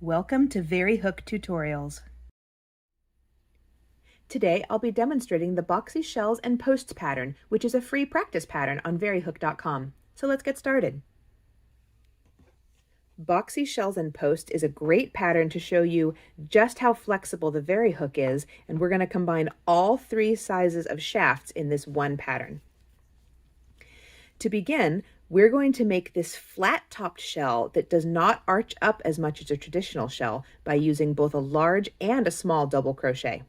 Welcome to VarieHook Tutorials. Today I'll be demonstrating the Boxy shells and posts pattern, which is a free practice pattern on VarieHook.com. So let's get started. Boxy shells and posts is a great pattern to show you just how flexible the VarieHook is, and we're going to combine all three sizes of shafts in this one pattern. To begin, we're going to make this flat-topped shell that does not arch up as much as a traditional shell by using both a large and a small double crochet.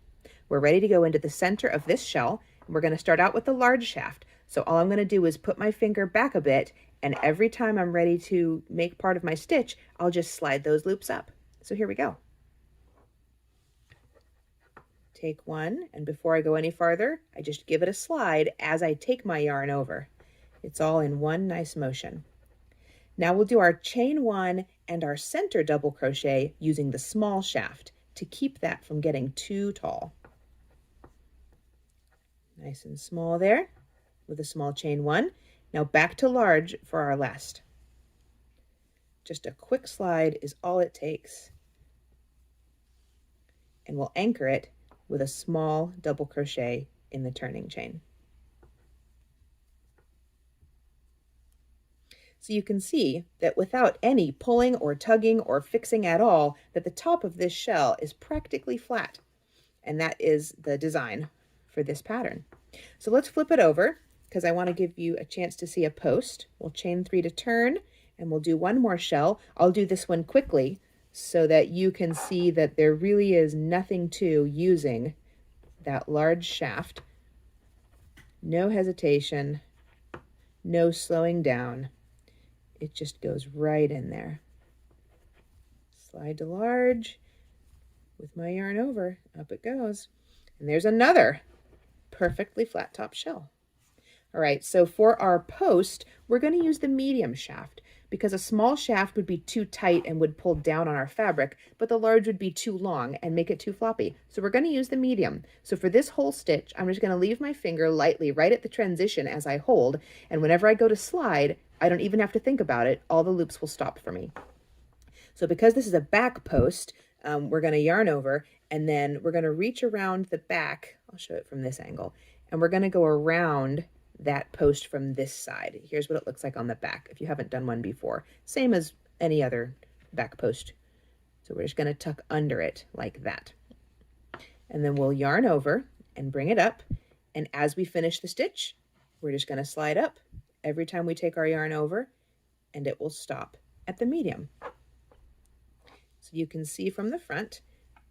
We're ready to go into the center of this shell, and we're going to start out with the large shaft. So all I'm going to do is put my finger back a bit, and every time I'm ready to make part of my stitch, I'll just slide those loops up. So here we go. Take one, and before I go any farther, I just give it a slide as I take my yarn over. It's all in one nice motion. Now we'll do our chain one and our center double crochet using the small shaft to keep that from getting too tall. Nice and small there with a small chain one. Now back to large for our last. Just a quick slide is all it takes. And we'll anchor it with a small double crochet in the turning chain. So you can see that without any pulling or tugging or fixing at all, that the top of this shell is practically flat. And that is the design for this pattern. So let's flip it over because I want to give you a chance to see a post. We'll chain 3 to turn, and we'll do one more shell. I'll do this one quickly so that you can see that there really is nothing to using that large shaft. No hesitation, no slowing down. It just goes right in there. Slide to large with my yarn over, up it goes. And there's another perfectly flat top shell. All right, so for our post, we're going to use the medium shaft because a small shaft would be too tight and would pull down on our fabric, but the large would be too long and make it too floppy. So we're going to use the medium. So for this whole stitch, I'm just going to leave my finger lightly right at the transition as I hold, and whenever I go to slide, I don't even have to think about it. All the loops will stop for me. So because this is a back post, we're going to yarn over, and then we're going to reach around the back. I'll show it from this angle, and we're going to go around that post from this side. Here's what it looks like on the back if you haven't done one before. Same as any other back post. So we're just going to tuck under it like that. And then we'll yarn over and bring it up. And as we finish the stitch, we're just going to slide up every time we take our yarn over, and it will stop at the medium. So you can see from the front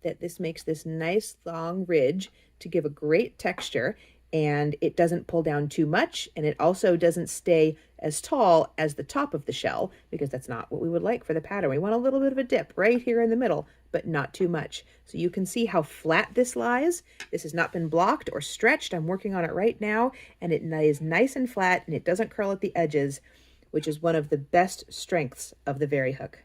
that this makes this nice long ridge to give a great texture, and it doesn't pull down too much, and it also doesn't stay as tall as the top of the shell because that's not what we would like for the pattern. We want a little bit of a dip right here in the middle, but not too much. So you can see how flat this lies. This has not been blocked or stretched. I'm working on it right now, and it is nice and flat, and it doesn't curl at the edges, which is one of the best strengths of the VarieHook.